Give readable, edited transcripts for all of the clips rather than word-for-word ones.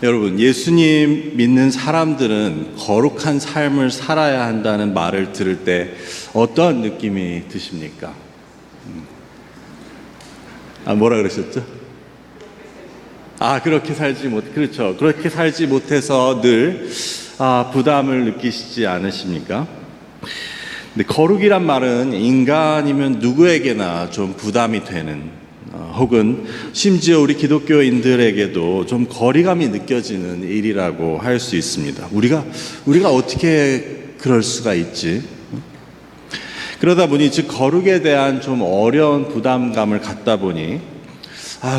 여러분, 예수님 믿는 사람들은 거룩한 삶을 살아야 한다는 말을 들을 때 어떤 느낌이 드십니까? 뭐라 그러셨죠? 그렇게 살지 그렇죠. 그렇게 살지 못해서 늘 부담을 느끼시지 않으십니까? 근데 거룩이란 말은 인간이면 누구에게나 좀 부담이 되는, 혹은 심지어 우리 기독교인들에게도 좀 거리감이 느껴지는 일이라고 할 수 있습니다. 우리가 어떻게 그럴 수가 있지? 그러다 보니 즉 거룩에 대한 좀 어려운 부담감을 갖다 보니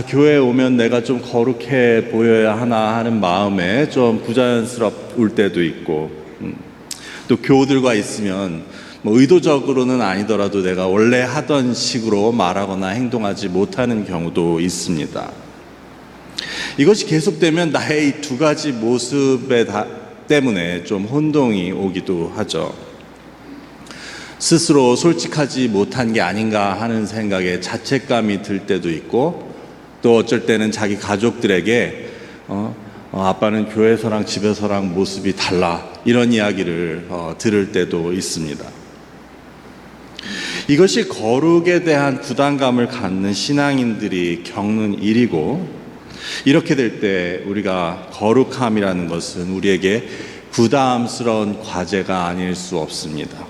교회에 오면 내가 좀 거룩해 보여야 하나 하는 마음에 좀 부자연스러울 때도 있고, 또 교우들과 있으면 의도적으로는 아니더라도 내가 원래 하던 식으로 말하거나 행동하지 못하는 경우도 있습니다. 이것이 계속되면 나의 이 두 가지 모습에 때문에 좀 혼동이 오기도 하죠. 스스로 솔직하지 못한 게 아닌가 하는 생각에 자책감이 들 때도 있고, 또 어쩔 때는 자기 가족들에게 아빠는 교회에서랑 집에서랑 모습이 달라, 이런 이야기를 들을 때도 있습니다. 이것이 거룩에 대한 부담감을 갖는 신앙인들이 겪는 일이고, 이렇게 될 때 우리가 거룩함이라는 것은 우리에게 부담스러운 과제가 아닐 수 없습니다.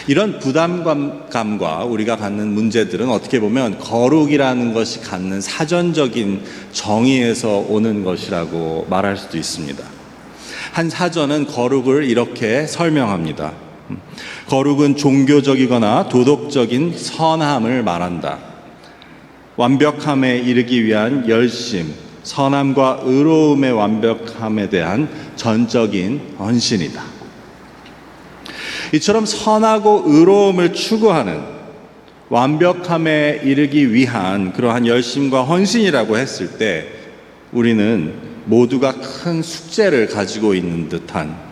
이런 부담감과 우리가 갖는 문제들은 어떻게 보면 거룩이라는 것이 갖는 사전적인 정의에서 오는 것이라고 말할 수도 있습니다. 한 사전은 거룩을 이렇게 설명합니다. 거룩은 종교적이거나 도덕적인 선함을 말한다. 완벽함에 이르기 위한 열심, 선함과 의로움의 완벽함에 대한 전적인 헌신이다. 이처럼 선하고 의로움을 추구하는 완벽함에 이르기 위한 그러한 열심과 헌신이라고 했을 때 우리는 모두가 큰 숙제를 가지고 있는 듯한,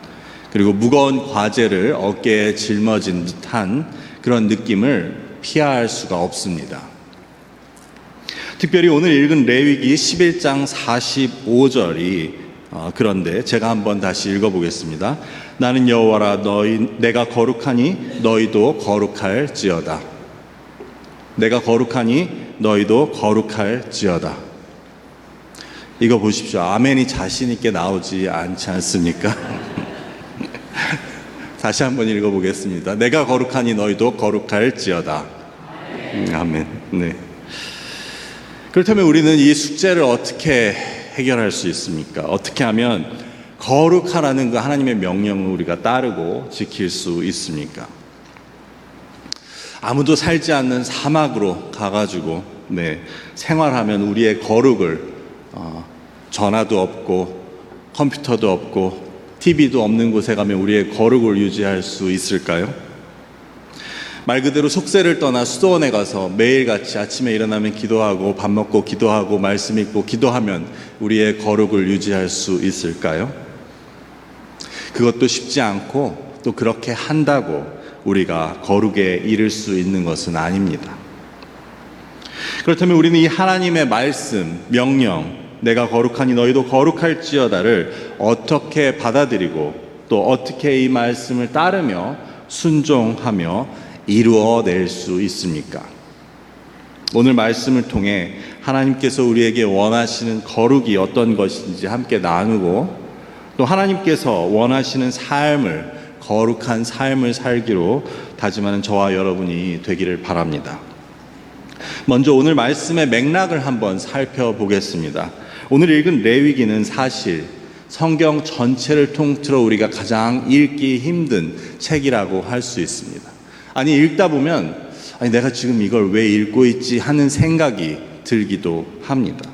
그리고 무거운 과제를 어깨에 짊어진 듯한 그런 느낌을 피할 수가 없습니다. 특별히 오늘 읽은 레위기 11장 45절이 그런데 제가 한번 다시 읽어보겠습니다. 나는 여호와라, 내가 거룩하니 너희도 거룩할지어다. 내가 거룩하니 너희도 거룩할지어다. 이거 보십시오. 아멘이 자신 있게 나오지 않지 않습니까? 다시 한번 읽어보겠습니다. 내가 거룩하니 너희도 거룩할지어다. 아멘. 네. 그렇다면 우리는 이 숙제를 어떻게 해결할 수 있습니까? 어떻게 하면 거룩하라는 그 하나님의 명령을 우리가 따르고 지킬 수 있습니까? 아무도 살지 않는 사막으로 가가지고 생활하면 우리의 거룩을 전화도 없고 컴퓨터도 없고 TV도 없는 곳에 가면 우리의 거룩을 유지할 수 있을까요? 말 그대로 속세를 떠나 수도원에 가서 매일같이 아침에 일어나면 기도하고 밥 먹고 기도하고 말씀 읽고 기도하면 우리의 거룩을 유지할 수 있을까요? 그것도 쉽지 않고, 또 그렇게 한다고 우리가 거룩에 이를 수 있는 것은 아닙니다. 그렇다면 우리는 이 하나님의 말씀, 명령, 내가 거룩하니 너희도 거룩할지어다를 어떻게 받아들이고 또 어떻게 이 말씀을 따르며 순종하며 이루어낼 수 있습니까? 오늘 말씀을 통해 하나님께서 우리에게 원하시는 거룩이 어떤 것인지 함께 나누고, 또 하나님께서 원하시는 삶을, 거룩한 삶을 살기로 다짐하는 저와 여러분이 되기를 바랍니다. 먼저 오늘 말씀의 맥락을 한번 살펴보겠습니다. 오늘 읽은 레위기는 사실 성경 전체를 통틀어 우리가 가장 읽기 힘든 책이라고 할 수 있습니다. 읽다 보면 내가 지금 이걸 왜 읽고 있지 하는 생각이 들기도 합니다.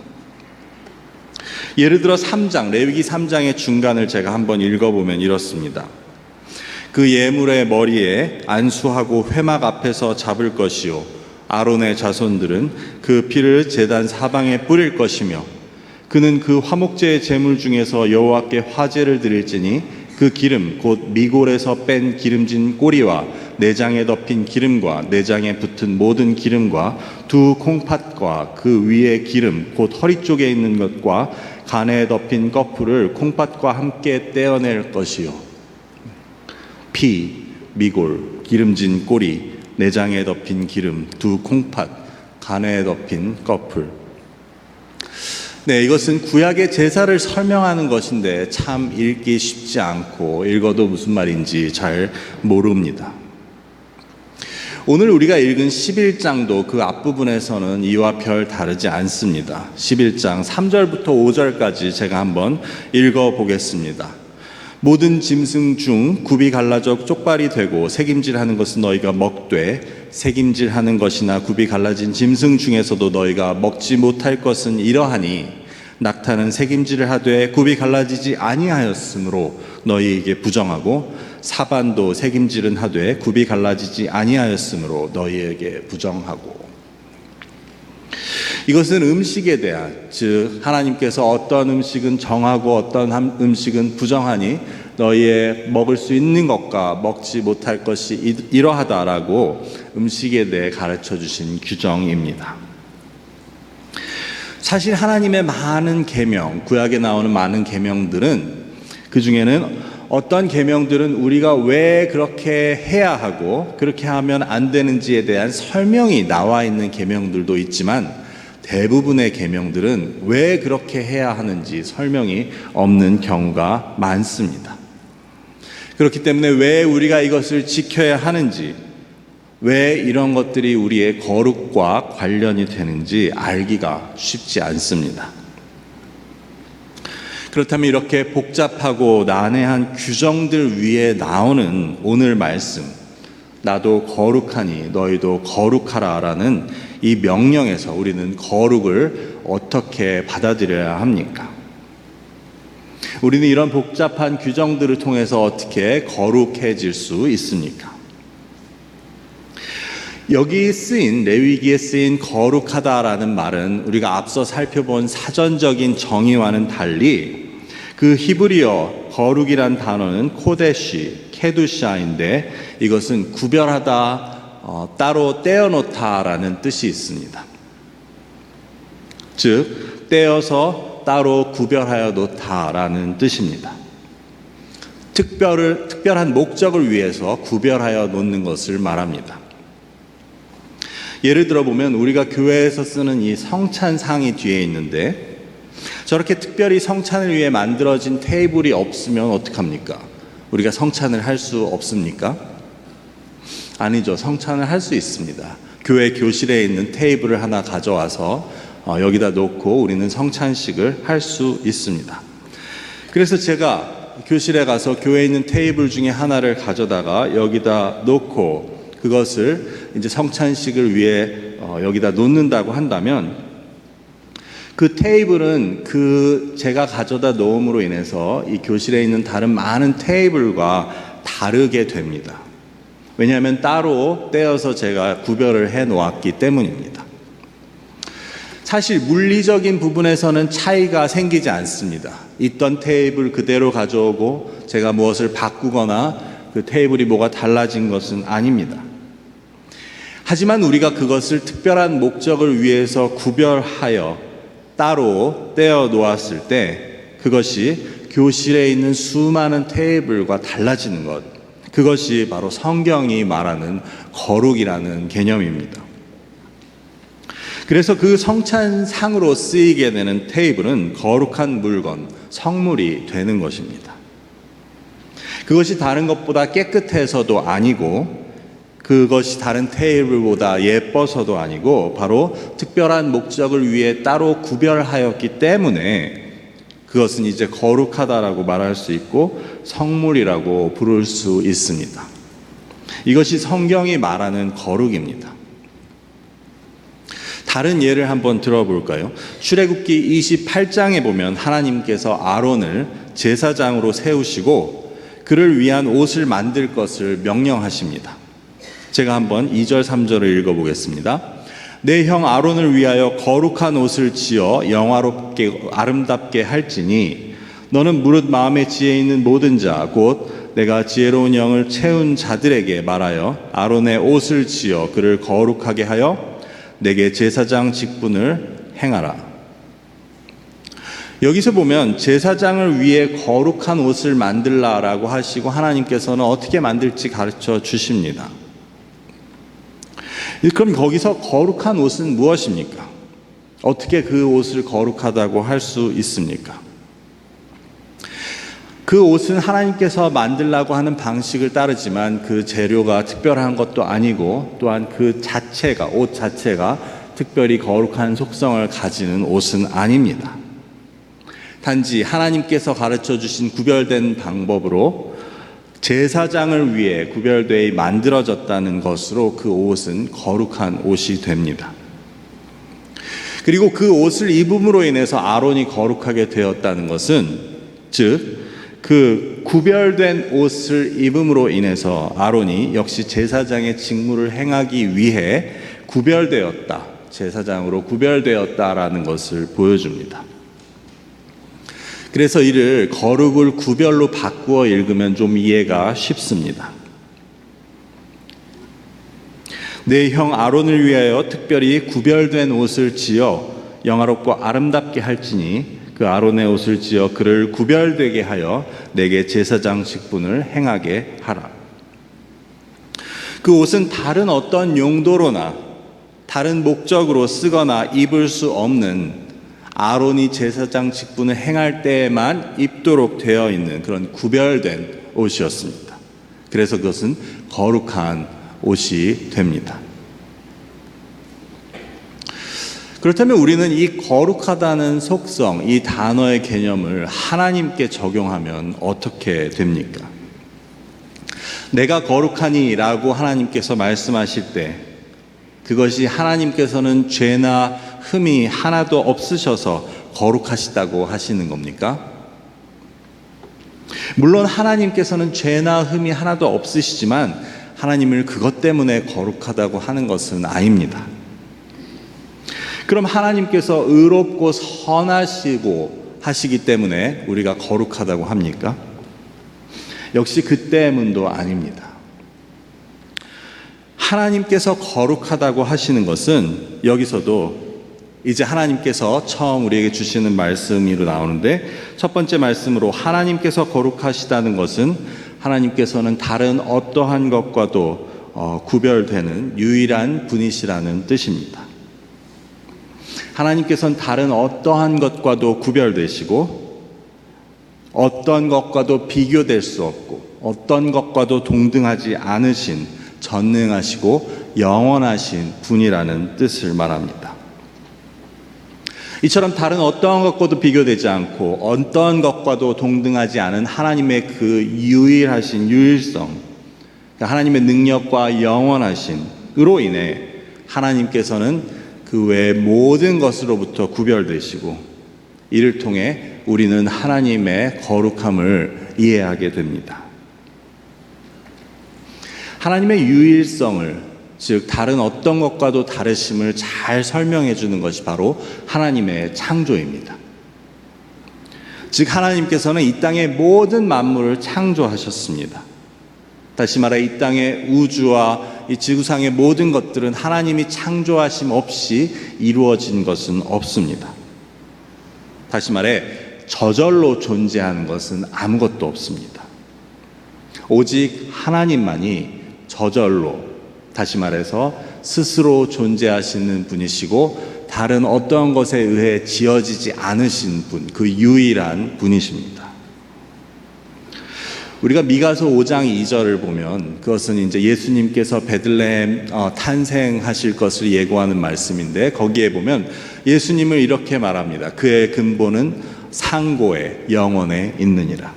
예를 들어 3장, 레위기 3장의 중간을 제가 한번 읽어보면 이렇습니다. 그 예물의 머리에 안수하고 회막 앞에서 잡을 것이요, 아론의 자손들은 그 피를 제단 사방에 뿌릴 것이며, 그는 그 화목제의 제물 중에서 여호와께 화제를 드릴지니 그 기름 곧 미골에서 뺀 기름진 꼬리와 내장에 덮인 기름과 내장에 붙은 모든 기름과 두 콩팥과 그 위에 기름 곧 허리 쪽에 있는 것과 간에 덮인 거풀을 콩팥과 함께 떼어낼 것이요 피, 미골, 기름진 꼬리, 내장에 덮인 기름, 두 콩팥, 간에 덮인 거풀. 네, 이것은 구약의 제사를 설명하는 것인데 참 읽기 쉽지 않고 읽어도 무슨 말인지 잘 모릅니다. 오늘 우리가 읽은 11장도 그 앞부분에서는 이와 별 다르지 않습니다. 11장 3절부터 5절까지 제가 한번 읽어보겠습니다. 모든 짐승 중 굽이 갈라져 쪽발이 되고 새김질하는 것은 너희가 먹되 새김질하는 것이나 굽이 갈라진 짐승 중에서도 너희가 먹지 못할 것은 이러하니 낙타는 새김질을 하되 굽이 갈라지지 아니하였으므로 너희에게 부정하고 사반도 새김질은 하되 굽이 갈라지지 아니하였으므로 너희에게 부정하고. 이것은 음식에 대한, 즉 하나님께서 어떤 음식은 정하고 어떤 음식은 부정하니 너희의 먹을 수 있는 것과 먹지 못할 것이 이러하다라고 음식에 대해 가르쳐 주신 규정입니다. 사실 하나님의 많은 계명, 구약에 나오는 많은 계명들은 그 중에는 어떤 계명들은 우리가 왜 그렇게 해야 하고 그렇게 하면 안 되는지에 대한 설명이 나와 있는 계명들도 있지만 대부분의 계명들은 왜 그렇게 해야 하는지 설명이 없는 경우가 많습니다. 그렇기 때문에 왜 우리가 이것을 지켜야 하는지, 왜 이런 것들이 우리의 거룩과 관련이 되는지 알기가 쉽지 않습니다. 그렇다면 이렇게 복잡하고 난해한 규정들 위에 나오는 오늘 말씀, 나도 거룩하니 너희도 거룩하라 라는 이 명령에서 우리는 거룩을 어떻게 받아들여야 합니까? 우리는 이런 복잡한 규정들을 통해서 어떻게 거룩해질 수 있습니까? 여기 쓰인, 레위기에 쓰인 거룩하다라는 말은 우리가 앞서 살펴본 사전적인 정의와는 달리 그 히브리어 거룩이란 단어는 코데시, 케두샤인데 이것은 구별하다, 따로 떼어놓다라는 뜻이 있습니다. 즉 떼어서 따로 구별하여 놓다라는 뜻입니다. 특별한 목적을 위해서 구별하여 놓는 것을 말합니다. 예를 들어 보면 우리가 교회에서 쓰는 이 성찬상이 뒤에 있는데 저렇게 특별히 성찬을 위해 만들어진 테이블이 없으면 어떡합니까? 우리가 성찬을 할 수 없습니까? 아니죠. 성찬을 할 수 있습니다. 교회 교실에 있는 테이블을 하나 가져와서 여기다 놓고 우리는 성찬식을 할 수 있습니다. 그래서 제가 교실에 가서 교회에 있는 테이블 중에 하나를 가져다가 여기다 놓고 그것을 이제 성찬식을 위해 여기다 놓는다고 한다면 그 테이블은 제가 가져다 놓음으로 인해서 이 교실에 있는 다른 많은 테이블과 다르게 됩니다. 왜냐하면 따로 떼어서 제가 구별을 해 놓았기 때문입니다. 사실 물리적인 부분에서는 차이가 생기지 않습니다. 있던 테이블 그대로 가져오고 제가 무엇을 바꾸거나 그 테이블이 뭐가 달라진 것은 아닙니다. 하지만 우리가 그것을 특별한 목적을 위해서 구별하여 따로 떼어 놓았을 때 그것이 교실에 있는 수많은 테이블과 달라지는 것, 그것이 바로 성경이 말하는 거룩이라는 개념입니다. 그래서 그 성찬상으로 쓰이게 되는 테이블은 거룩한 물건, 성물이 되는 것입니다. 그것이 다른 것보다 깨끗해서도 아니고 그것이 다른 테이블보다 예뻐서도 아니고 바로 특별한 목적을 위해 따로 구별하였기 때문에 그것은 이제 거룩하다라고 말할 수 있고 성물이라고 부를 수 있습니다. 이것이 성경이 말하는 거룩입니다. 다른 예를 한번 들어볼까요? 출애굽기 28장에 보면 하나님께서 아론을 제사장으로 세우시고 그를 위한 옷을 만들 것을 명령하십니다. 제가 한번 2절 3절을 읽어보겠습니다. 내 형 아론을 위하여 거룩한 옷을 지어 영화롭게 아름답게 할지니 너는 무릇 마음에 지혜 있는 모든 자 곧 내가 지혜로운 영을 채운 자들에게 말하여 아론의 옷을 지어 그를 거룩하게 하여 내게 제사장 직분을 행하라. 여기서 보면 제사장을 위해 거룩한 옷을 만들라라고 하시고 하나님께서는 어떻게 만들지 가르쳐 주십니다. 그럼 거기서 거룩한 옷은 무엇입니까? 어떻게 그 옷을 거룩하다고 할 수 있습니까? 그 옷은 하나님께서 만들라고 하는 방식을 따르지만 그 재료가 특별한 것도 아니고 또한 그 자체가, 옷 자체가 특별히 거룩한 속성을 가지는 옷은 아닙니다. 단지 하나님께서 가르쳐 주신 구별된 방법으로 제사장을 위해 구별되어 만들어졌다는 것으로 그 옷은 거룩한 옷이 됩니다. 그리고 그 옷을 입음으로 인해서 아론이 거룩하게 되었다는 것은, 즉 그 구별된 옷을 입음으로 인해서 아론이 역시 제사장의 직무를 행하기 위해 구별되었다, 제사장으로 구별되었다라는 것을 보여줍니다. 그래서 이를 거룩을 구별로 바꾸어 읽으면 좀 이해가 쉽습니다. 내 형 아론을 위하여 특별히 구별된 옷을 지어 영화롭고 아름답게 할지니 그 아론의 옷을 지어 그를 구별되게 하여 내게 제사장 직분을 행하게 하라. 그 옷은 다른 어떤 용도로나 다른 목적으로 쓰거나 입을 수 없는, 아론이 제사장 직분을 행할 때에만 입도록 되어 있는 그런 구별된 옷이었습니다. 그래서 그것은 거룩한 옷이 됩니다. 그렇다면 우리는 이 거룩하다는 속성, 이 단어의 개념을 하나님께 적용하면 어떻게 됩니까? 내가 거룩하니 라고 하나님께서 말씀하실 때 그것이 하나님께서는 죄나 흠이 하나도 없으셔서 거룩하시다고 하시는 겁니까? 물론 하나님께서는 죄나 흠이 하나도 없으시지만 하나님을 그것 때문에 거룩하다고 하는 것은 아닙니다. 그럼 하나님께서 의롭고 선하시고 하시기 때문에 우리가 거룩하다고 합니까? 역시 그 때문도 아닙니다. 하나님께서 거룩하다고 하시는 것은 여기서도 이제 하나님께서 처음 우리에게 주시는 말씀으로 나오는데, 첫 번째 말씀으로 하나님께서 거룩하시다는 것은 하나님께서는 다른 어떠한 것과도 구별되는 유일한 분이시라는 뜻입니다. 하나님께서는 다른 어떠한 것과도 구별되시고 어떤 것과도 비교될 수 없고 어떤 것과도 동등하지 않으신 전능하시고 영원하신 분이라는 뜻을 말합니다. 이처럼 다른 어떠한 것과도 비교되지 않고 어떤 것과도 동등하지 않은 하나님의 그 유일하신 유일성, 하나님의 능력과 영원하심으로 인해 하나님께서는 그 외의 모든 것으로부터 구별되시고 이를 통해 우리는 하나님의 거룩함을 이해하게 됩니다. 하나님의 유일성을, 즉 다른 어떤 것과도 다르심을 잘 설명해 주는 것이 바로 하나님의 창조입니다. 즉 하나님께서는 이 땅의 모든 만물을 창조하셨습니다. 다시 말해 이 땅의 우주와 이 지구상의 모든 것들은 하나님이 창조하심 없이 이루어진 것은 없습니다. 다시 말해 저절로 존재하는 것은 아무것도 없습니다. 오직 하나님만이 저절로, 다시 말해서 스스로 존재하시는 분이시고 다른 어떠한 것에 의해 지어지지 않으신 분, 그 유일한 분이십니다. 우리가 미가서 5장 2절을 보면 그것은 이제 예수님께서 베들레헴 탄생하실 것을 예고하는 말씀인데, 거기에 보면 예수님을 이렇게 말합니다. 그의 근본은 상고의 영원에 있느니라.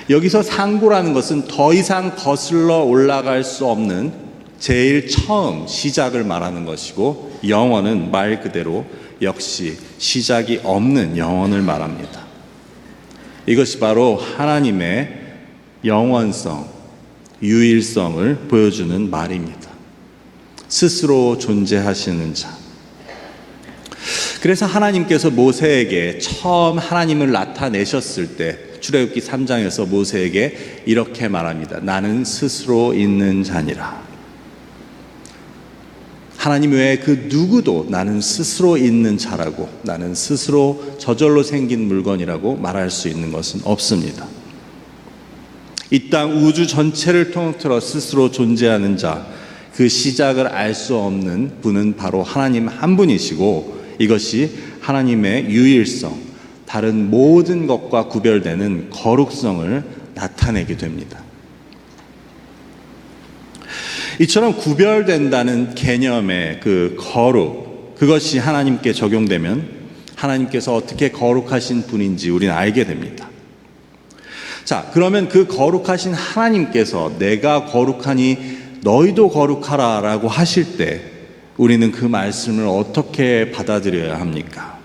여기서 상고라는 것은 더 이상 거슬러 올라갈 수 없는 제일 처음 시작을 말하는 것이고, 영원은 말 그대로 역시 시작이 없는 영원을 말합니다. 이것이 바로 하나님의 영원성, 유일성을 보여주는 말입니다. 스스로 존재하시는 자. 그래서 하나님께서 모세에게 처음 하나님을 나타내셨을 때 출애굽기 3장에서 모세에게 이렇게 말합니다. 나는 스스로 있는 자니라. 하나님 외에 그 누구도 나는 스스로 있는 자라고, 나는 스스로 저절로 생긴 물건이라고 말할 수 있는 것은 없습니다. 이 땅 우주 전체를 통틀어 스스로 존재하는 자, 그 시작을 알 수 없는 분은 바로 하나님 한 분이시고, 이것이 하나님의 유일성, 다른 모든 것과 구별되는 거룩성을 나타내게 됩니다. 이처럼 구별된다는 개념의 그 거룩, 그것이 하나님께 적용되면 하나님께서 어떻게 거룩하신 분인지 우리는 알게 됩니다. 자, 그러면 그 거룩하신 하나님께서 내가 거룩하니 너희도 거룩하라 라고 하실 때 우리는 그 말씀을 어떻게 받아들여야 합니까?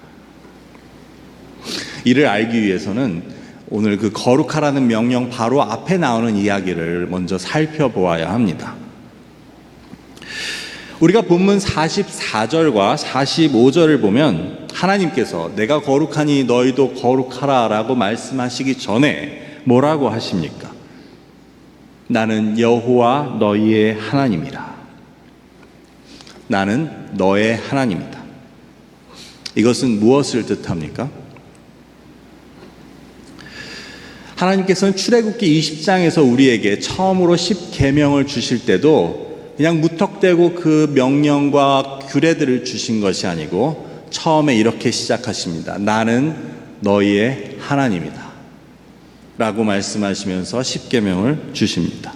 이를 알기 위해서는 오늘 그 거룩하라는 명령 바로 앞에 나오는 이야기를 먼저 살펴보아야 합니다. 우리가 본문 44절과 45절을 보면 하나님께서 내가 거룩하니 너희도 거룩하라 라고 말씀하시기 전에 뭐라고 하십니까? 나는 여호와 너희의 하나님이라. 나는 너의 하나님이다. 이것은 무엇을 뜻합니까? 하나님께서는 출애굽기 20장에서 우리에게 처음으로 10계명을 주실 때도 그냥 무턱대고 그 명령과 규례들을 주신 것이 아니고 처음에 이렇게 시작하십니다. 나는 너희의 하나님이다 라고 말씀하시면서 10계명을 주십니다.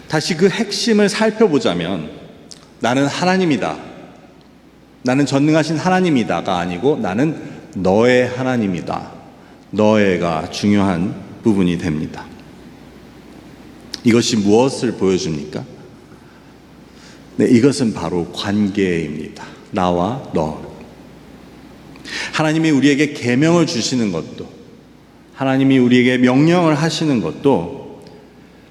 다시 그 핵심을 살펴보자면 나는 하나님이다, 나는 전능하신 하나님이다가 아니고 나는 너의 하나님이다, 너의가 중요한 부분이 됩니다. 이것이 무엇을 보여줍니까? 네, 이것은 바로 관계입니다. 나와 너. 하나님이 우리에게 계명을 주시는 것도, 하나님이 우리에게 명령을 하시는 것도,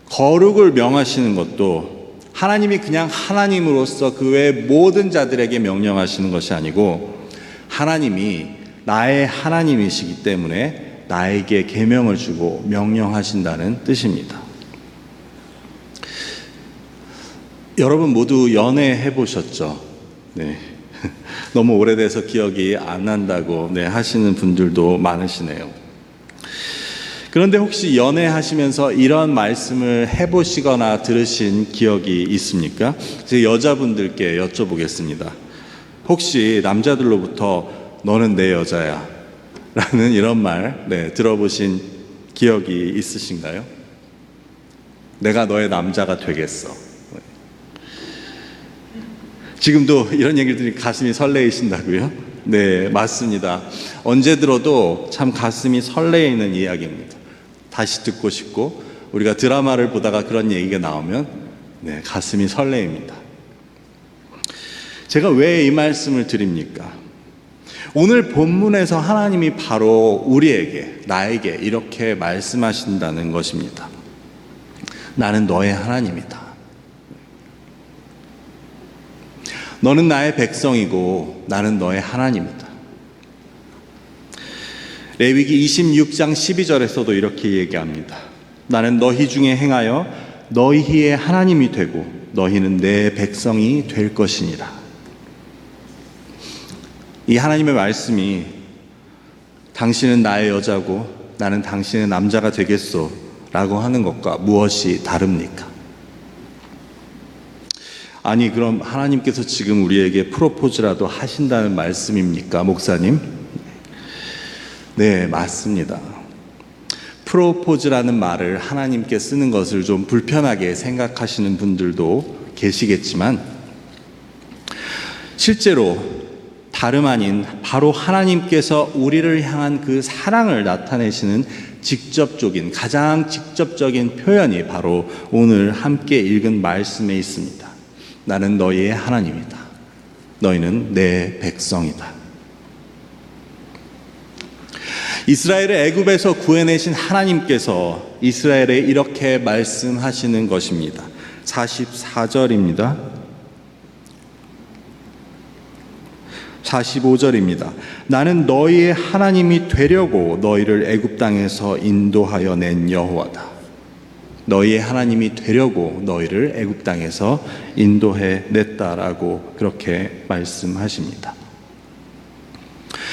거룩을 명하시는 것도 하나님이 그냥 하나님으로서 그 외 모든 자들에게 명령하시는 것이 아니고 하나님이 나의 하나님이시기 때문에 나에게 계명을 주고 명령하신다는 뜻입니다. 여러분 모두 연애해 보셨죠? 네. 너무 오래돼서 기억이 안 난다고 하시는 분들도 많으시네요. 그런데 혹시 연애하시면서 이런 말씀을 해보시거나 들으신 기억이 있습니까? 제 여자분들께 여쭤보겠습니다. 혹시 남자들로부터 너는 내 여자야 라는 이런 말 들어보신 기억이 있으신가요? 내가 너의 남자가 되겠어. 지금도 이런 얘기를 들으니 가슴이 설레이신다고요? 네, 맞습니다. 언제 들어도 참 가슴이 설레이는 이야기입니다. 다시 듣고 싶고, 우리가 드라마를 보다가 그런 얘기가 나오면 가슴이 설레입니다. 제가 왜 이 말씀을 드립니까? 오늘 본문에서 하나님이 바로 우리에게, 나에게 이렇게 말씀하신다는 것입니다. 나는 너의 하나님이다. 너는 나의 백성이고 나는 너의 하나님이다. 레위기 26장 12절에서도 이렇게 얘기합니다. 나는 너희 중에 행하여 너희의 하나님이 되고 너희는 내 백성이 될 것이니라. 이 하나님의 말씀이 당신은 나의 여자고 나는 당신의 남자가 되겠소 라고 하는 것과 무엇이 다릅니까? 아니, 그럼 하나님께서 지금 우리에게 프로포즈라도 하신다는 말씀입니까, 목사님? 네, 맞습니다. 프로포즈라는 말을 하나님께 쓰는 것을 좀 불편하게 생각하시는 분들도 계시겠지만 실제로 다름 아닌 바로 하나님께서 우리를 향한 그 사랑을 나타내시는 가장 직접적인 표현이 바로 오늘 함께 읽은 말씀에 있습니다. 나는 너희의 하나님이다. 너희는 내 백성이다. 이스라엘을 애굽에서 구해내신 하나님께서 이스라엘에 이렇게 말씀하시는 것입니다. 44절입니다. 45절입니다. 나는 너희의 하나님이 되려고 너희를 애굽 땅에서 인도하여 낸 여호와다. 너희의 하나님이 되려고 너희를 애굽 땅에서 인도해 냈다라고 그렇게 말씀하십니다.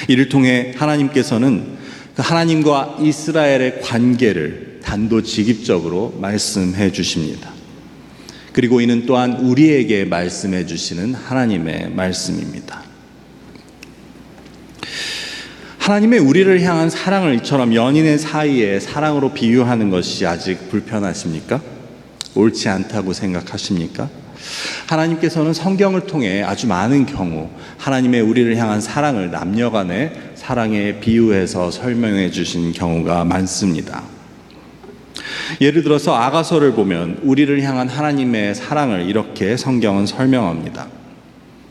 이를 통해 하나님께서는 그 하나님과 이스라엘의 관계를 단도직입적으로 말씀해 주십니다. 그리고 이는 또한 우리에게 말씀해 주시는 하나님의 말씀입니다. 하나님의 우리를 향한 사랑을 이처럼 연인의 사이에 사랑으로 비유하는 것이 아직 불편하십니까? 옳지 않다고 생각하십니까? 하나님께서는 성경을 통해 아주 많은 경우 하나님의 우리를 향한 사랑을 남녀간의 사랑에 비유해서 설명해 주신 경우가 많습니다. 예를 들어서 아가서를 보면 우리를 향한 하나님의 사랑을 이렇게 성경은 설명합니다.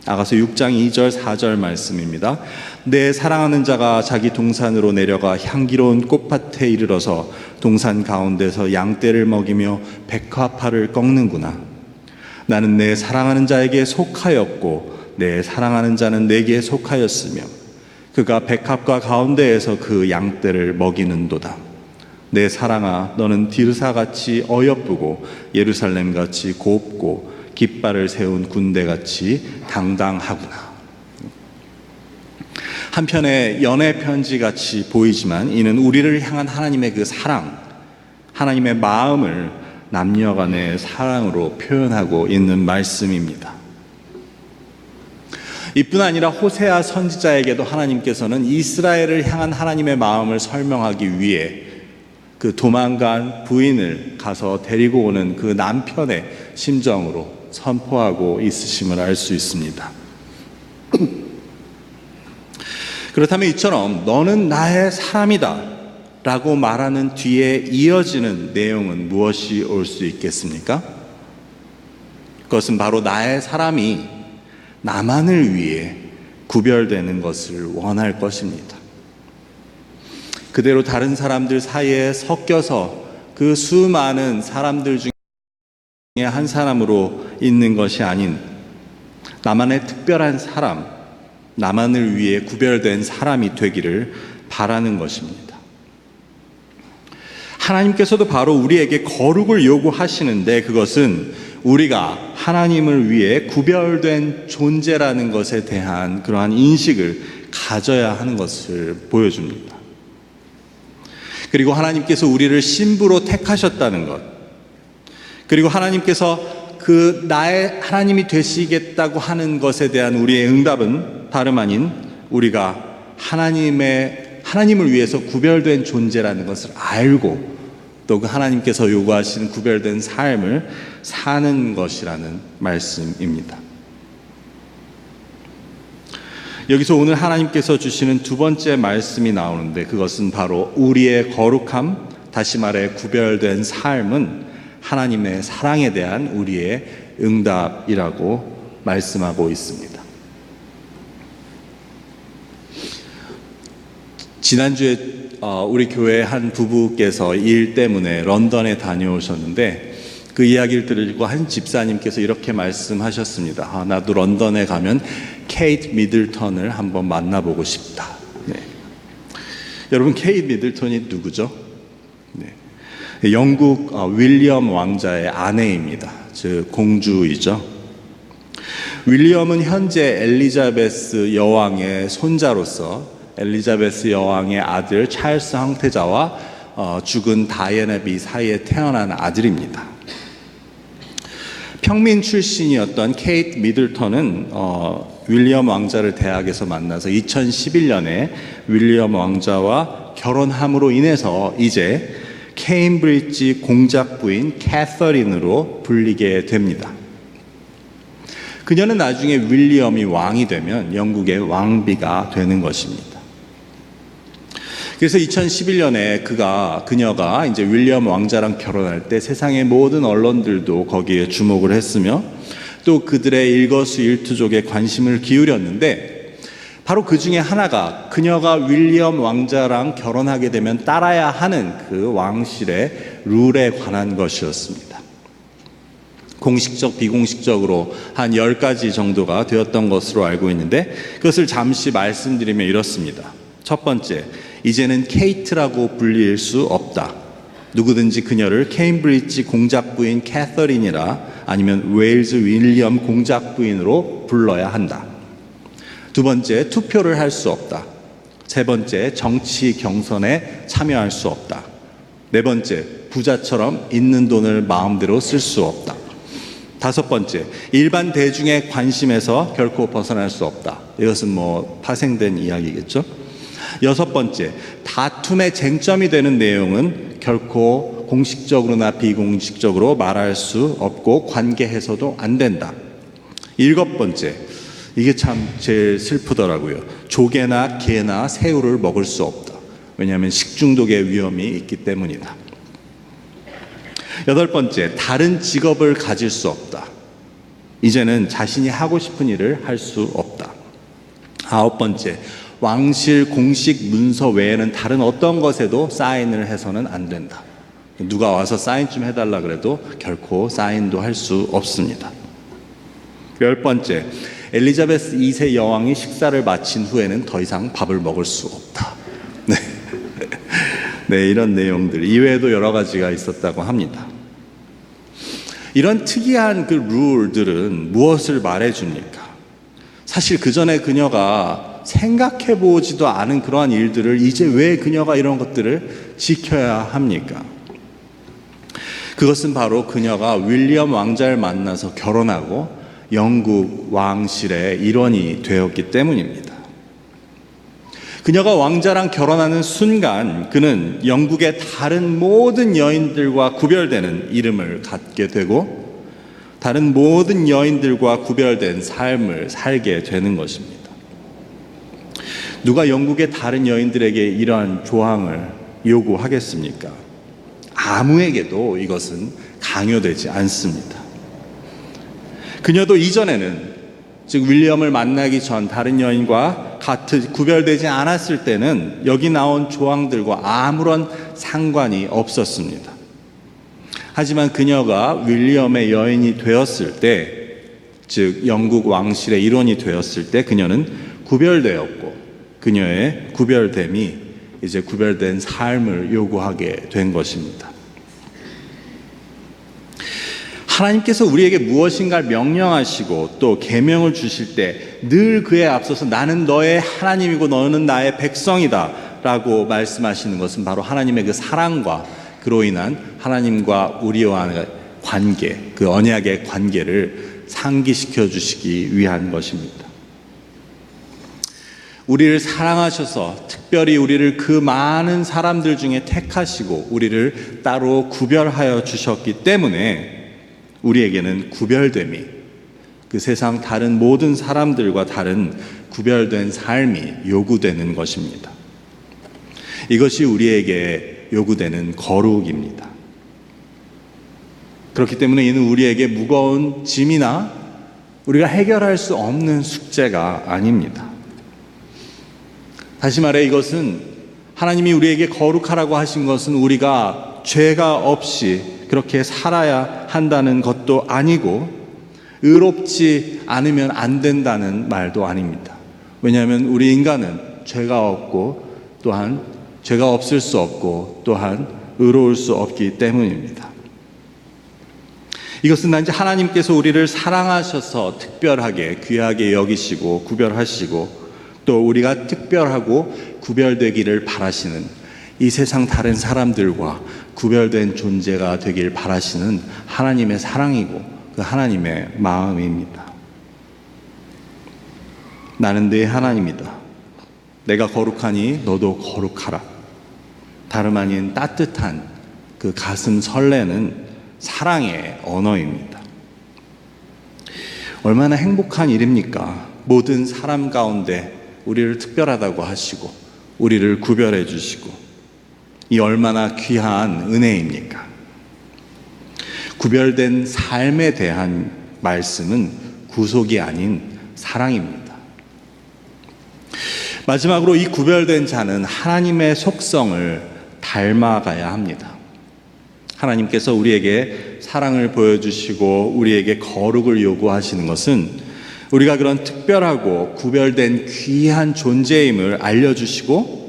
아가서 6장 2절 4절 말씀입니다. 내 사랑하는 자가 자기 동산으로 내려가 향기로운 꽃밭에 이르러서 동산 가운데서 양떼를 먹이며 백화파를 꺾는구나. 나는 내 사랑하는 자에게 속하였고 내 사랑하는 자는 내게 속하였으며 그가 백합과 가운데에서 그 양떼를 먹이는도다. 내 사랑아, 너는 디르사같이 어여쁘고 예루살렘같이 곱고 깃발을 세운 군대같이 당당하구나. 한편의 연애 편지같이 보이지만 이는 우리를 향한 하나님의 그 사랑, 하나님의 마음을 남녀간의 사랑으로 표현하고 있는 말씀입니다. 이뿐 아니라 호세아 선지자에게도 하나님께서는 이스라엘을 향한 하나님의 마음을 설명하기 위해 그 도망간 부인을 가서 데리고 오는 그 남편의 심정으로 선포하고 있으심을 알 수 있습니다. 그렇다면 이처럼 너는 나의 사람이다 라고 말하는 뒤에 이어지는 내용은 무엇이 올 수 있겠습니까? 그것은 바로 나의 사람이 나만을 위해 구별되는 것을 원할 것입니다. 그대로 다른 사람들 사이에 섞여서 그 수많은 사람들 중에 한 사람으로 있는 것이 아닌 나만의 특별한 사람, 나만을 위해 구별된 사람이 되기를 바라는 것입니다. 하나님께서도 바로 우리에게 거룩을 요구하시는데 그것은 우리가 하나님을 위해 구별된 존재라는 것에 대한 그러한 인식을 가져야 하는 것을 보여줍니다. 그리고 하나님께서 우리를 신부로 택하셨다는 것, 그리고 하나님께서 그 나의 하나님이 되시겠다고 하는 것에 대한 우리의 응답은 다름 아닌 우리가 하나님을 위해서 구별된 존재라는 것을 알고 또 그 하나님께서 요구하시는 구별된 삶을 사는 것이라는 말씀입니다. 여기서 오늘 하나님께서 주시는 두 번째 말씀이 나오는데 그것은 바로 우리의 거룩함, 다시 말해 구별된 삶은 하나님의 사랑에 대한 우리의 응답이라고 말씀하고 있습니다. 지난주에 우리 교회 한 부부께서 일 때문에 런던에 다녀오셨는데 그 이야기를 들으시고 한 집사님께서 이렇게 말씀하셨습니다. 나도 런던에 가면 케이트 미들턴을 한번 만나보고 싶다. 네. 여러분, 케이트 미들턴이 누구죠? 네. 영국 윌리엄 왕자의 아내입니다. 즉 공주이죠. 윌리엄은 현재 엘리자베스 여왕의 손자로서 엘리자베스 여왕의 아들 찰스 황태자와 죽은 다이애나 비 사이에 태어난 아들입니다. 평민 출신이었던 케이트 미들턴은 윌리엄 왕자를 대학에서 만나서 2011년에 윌리엄 왕자와 결혼함으로 인해서 이제 케임브리지 공작 부인 캐서린으로 불리게 됩니다. 그녀는 나중에 윌리엄이 왕이 되면 영국의 왕비가 되는 것입니다. 그래서 2011년에 그녀가 이제 윌리엄 왕자랑 결혼할 때 세상의 모든 언론들도 거기에 주목을 했으며 또 그들의 일거수일투족에 관심을 기울였는데 바로 그 중에 하나가 그녀가 윌리엄 왕자랑 결혼하게 되면 따라야 하는 그 왕실의 룰에 관한 것이었습니다. 공식적, 비공식적으로 한 10가지 정도가 되었던 것으로 알고 있는데 그것을 잠시 말씀드리면 이렇습니다. 첫 번째, 이제는 케이트라고 불릴 수 없다. 누구든지 그녀를 케임브리지 공작부인 캐서린이라 아니면 웨일즈 윌리엄 공작부인으로 불러야 한다. 두 번째, 투표를 할 수 없다. 세 번째, 정치 경선에 참여할 수 없다. 네 번째, 부자처럼 있는 돈을 마음대로 쓸 수 없다. 다섯 번째, 일반 대중의 관심에서 결코 벗어날 수 없다. 이것은 파생된 이야기겠죠. 여섯 번째, 다툼의 쟁점이 되는 내용은 결코 공식적으로나 비공식적으로 말할 수 없고 관계해서도 안 된다. 일곱 번째, 이게 참 제일 슬프더라고요. 조개나 게나 새우를 먹을 수 없다. 왜냐하면 식중독의 위험이 있기 때문이다. 여덟 번째, 다른 직업을 가질 수 없다. 이제는 자신이 하고 싶은 일을 할 수 없다. 아홉 번째, 왕실 공식 문서 외에는 다른 어떤 것에도 사인을 해서는 안 된다. 누가 와서 사인 좀 해달라 그래도 결코 사인도 할 수 없습니다. 열 번째, 엘리자베스 2세 여왕이 식사를 마친 후에는 더 이상 밥을 먹을 수 없다. 네, 이런 내용들 이외에도 여러 가지가 있었다고 합니다. 이런 특이한 그 룰들은 무엇을 말해줍니까? 사실 그 전에 그녀가 생각해보지도 않은 그러한 일들을 이제 왜 그녀가 이런 것들을 지켜야 합니까? 그것은 바로 그녀가 윌리엄 왕자를 만나서 결혼하고 영국 왕실의 일원이 되었기 때문입니다. 그녀가 왕자랑 결혼하는 순간 그는 영국의 다른 모든 여인들과 구별되는 이름을 갖게 되고 다른 모든 여인들과 구별된 삶을 살게 되는 것입니다. 누가 영국의 다른 여인들에게 이러한 조항을 요구하겠습니까? 아무에게도 이것은 강요되지 않습니다. 그녀도 이전에는 즉 윌리엄을 만나기 전 다른 여인과 같이 구별되지 않았을 때는 여기 나온 조항들과 아무런 상관이 없었습니다. 하지만 그녀가 윌리엄의 여인이 되었을 때, 즉 영국 왕실의 일원이 되었을 때 그녀는 구별되었고 그녀의 구별됨이 이제 구별된 삶을 요구하게 된 것입니다. 하나님께서 우리에게 무엇인가를 명령하시고 또 계명을 주실 때 늘 그에 앞서서 나는 너의 하나님이고 너는 나의 백성이다 라고 말씀하시는 것은 바로 하나님의 그 사랑과 그로 인한 하나님과 우리와의 관계, 그 언약의 관계를 상기시켜 주시기 위한 것입니다. 우리를 사랑하셔서 특별히 우리를 그 많은 사람들 중에 택하시고 우리를 따로 구별하여 주셨기 때문에 우리에게는 구별됨이 그 세상 다른 모든 사람들과 다른 구별된 삶이 요구되는 것입니다. 이것이 우리에게 요구되는 거룩입니다. 그렇기 때문에 이는 우리에게 무거운 짐이나 우리가 해결할 수 없는 숙제가 아닙니다. 다시 말해 이것은 하나님이 우리에게 거룩하라고 하신 것은 우리가 죄가 없이 그렇게 살아야 한다는 것도 아니고 의롭지 않으면 안 된다는 말도 아닙니다. 왜냐하면 우리 인간은 죄가 없고 또한 죄가 없을 수 없고 또한 의로울 수 없기 때문입니다. 이것은 단지 하나님께서 우리를 사랑하셔서 특별하게 귀하게 여기시고 구별하시고 또 우리가 특별하고 구별되기를 바라시는 이 세상 다른 사람들과 구별된 존재가 되길 바라시는 하나님의 사랑이고 그 하나님의 마음입니다. 나는 네 하나님이다. 내가 거룩하니 너도 거룩하라. 다름 아닌 따뜻한 그 가슴 설레는 사랑의 언어입니다. 얼마나 행복한 일입니까? 모든 사람 가운데 우리를 특별하다고 하시고 우리를 구별해 주시고 이 얼마나 귀한 은혜입니까? 구별된 삶에 대한 말씀은 구속이 아닌 사랑입니다. 마지막으로 이 구별된 자는 하나님의 속성을 닮아가야 합니다. 하나님께서 우리에게 사랑을 보여주시고 우리에게 거룩을 요구하시는 것은 우리가 그런 특별하고 구별된 귀한 존재임을 알려주시고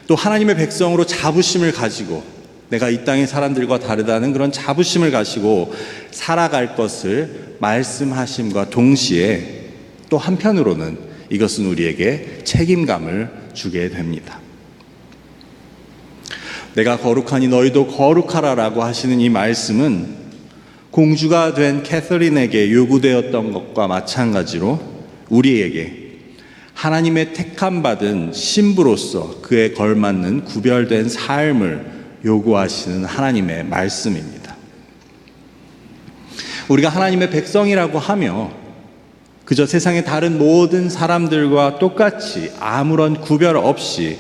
또 하나님의 백성으로 자부심을 가지고 내가 이 땅의 사람들과 다르다는 그런 자부심을 가지고 살아갈 것을 말씀하심과 동시에 또 한편으로는 이것은 우리에게 책임감을 주게 됩니다. 내가 거룩하니 너희도 거룩하라라고 하시는 이 말씀은 공주가 된 캐서린에게 요구되었던 것과 마찬가지로 우리에게 하나님의 택함받은 신부로서 그에 걸맞는 구별된 삶을 요구하시는 하나님의 말씀입니다. 우리가 하나님의 백성이라고 하며 그저 세상의 다른 모든 사람들과 똑같이 아무런 구별 없이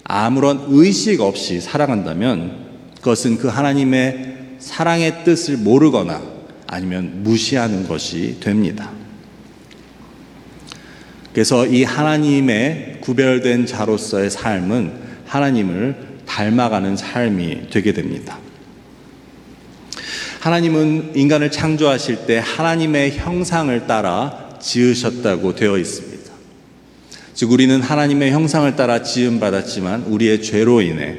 아무런 의식 없이 살아간다면 그것은 그 하나님의 사랑의 뜻을 모르거나 아니면 무시하는 것이 됩니다. 그래서 이 하나님의 구별된 자로서의 삶은 하나님을 닮아가는 삶이 되게 됩니다. 하나님은 인간을 창조하실 때 하나님의 형상을 따라 지으셨다고 되어 있습니다. 즉 우리는 하나님의 형상을 따라 지음받았지만 우리의 죄로 인해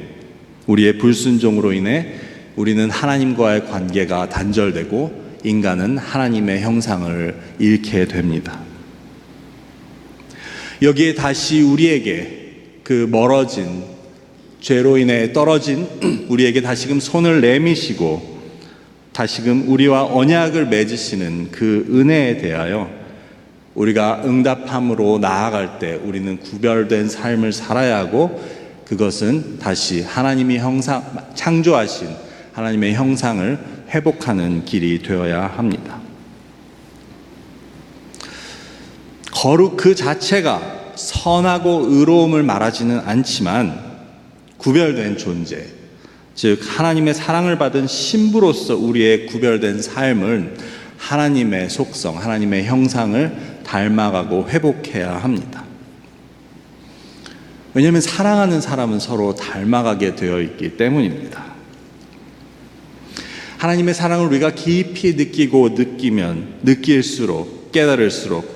우리의 불순종으로 인해 우리는 하나님과의 관계가 단절되고 인간은 하나님의 형상을 잃게 됩니다. 여기에 다시 우리에게 그 멀어진 죄로 인해 떨어진 우리에게 다시금 손을 내미시고 다시금 우리와 언약을 맺으시는 그 은혜에 대하여 우리가 응답함으로 나아갈 때 우리는 구별된 삶을 살아야 하고 그것은 다시 하나님이 창조하신 하나님의 형상을 회복하는 길이 되어야 합니다. 거룩 그 자체가 선하고 의로움을 말하지는 않지만 구별된 존재, 즉 하나님의 사랑을 받은 신부로서 우리의 구별된 삶은 하나님의 속성, 하나님의 형상을 닮아가고 회복해야 합니다. 왜냐하면 사랑하는 사람은 서로 닮아가게 되어 있기 때문입니다. 하나님의 사랑을 우리가 깊이 느끼고 느낄수록 깨달을수록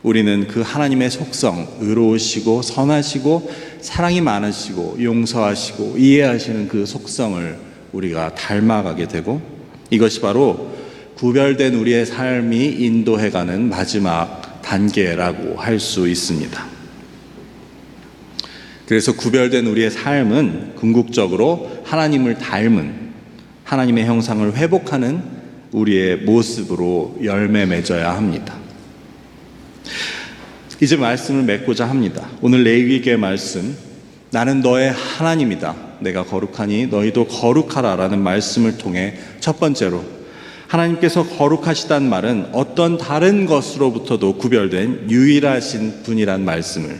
우리는 그 하나님의 속성, 의로우시고 선하시고 사랑이 많으시고 용서하시고 이해하시는 그 속성을 우리가 닮아가게 되고 이것이 바로 구별된 우리의 삶이 인도해가는 마지막 단계라고 할 수 있습니다. 그래서 구별된 우리의 삶은 궁극적으로 하나님을 닮은 하나님의 형상을 회복하는 우리의 모습으로 열매 맺어야 합니다. 이제 말씀을 맺고자 합니다. 오늘 레위기의 말씀, 나는 너의 하나님이다. 내가 거룩하니 너희도 거룩하라 라는 말씀을 통해 첫 번째로 하나님께서 거룩하시다는 말은 어떤 다른 것으로부터도 구별된 유일하신 분이란 말씀을,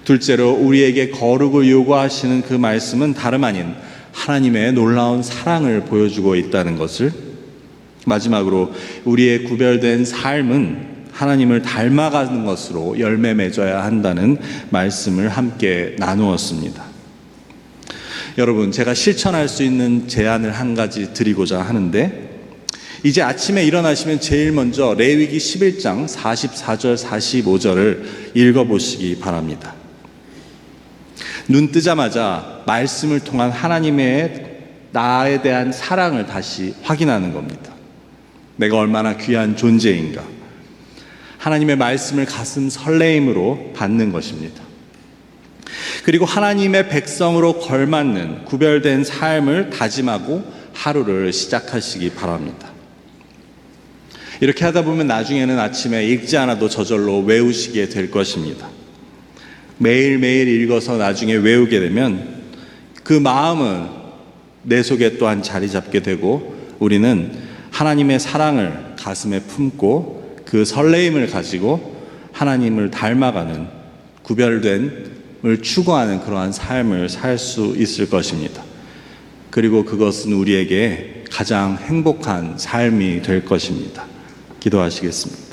둘째로 우리에게 거룩을 요구하시는 그 말씀은 다름 아닌 하나님의 놀라운 사랑을 보여주고 있다는 것을, 마지막으로 우리의 구별된 삶은 하나님을 닮아가는 것으로 열매 맺어야 한다는 말씀을 함께 나누었습니다. 여러분, 제가 실천할 수 있는 제안을 한 가지 드리고자 하는데, 이제 아침에 일어나시면 제일 먼저 레위기 11장 44절 45절을 읽어보시기 바랍니다. 눈 뜨자마자 말씀을 통한 하나님의 나에 대한 사랑을 다시 확인하는 겁니다. 내가 얼마나 귀한 존재인가. 하나님의 말씀을 가슴 설레임으로 받는 것입니다. 그리고 하나님의 백성으로 걸맞는 구별된 삶을 다짐하고 하루를 시작하시기 바랍니다. 이렇게 하다 보면 나중에는 아침에 읽지 않아도 저절로 외우시게 될 것입니다. 매일매일 읽어서 나중에 외우게 되면 그 마음은 내 속에 또한 자리 잡게 되고 우리는 하나님의 사랑을 가슴에 품고 그 설레임을 가지고 하나님을 닮아가는 구별됨을 추구하는 그러한 삶을 살 수 있을 것입니다. 그리고 그것은 우리에게 가장 행복한 삶이 될 것입니다. 기도하시겠습니다.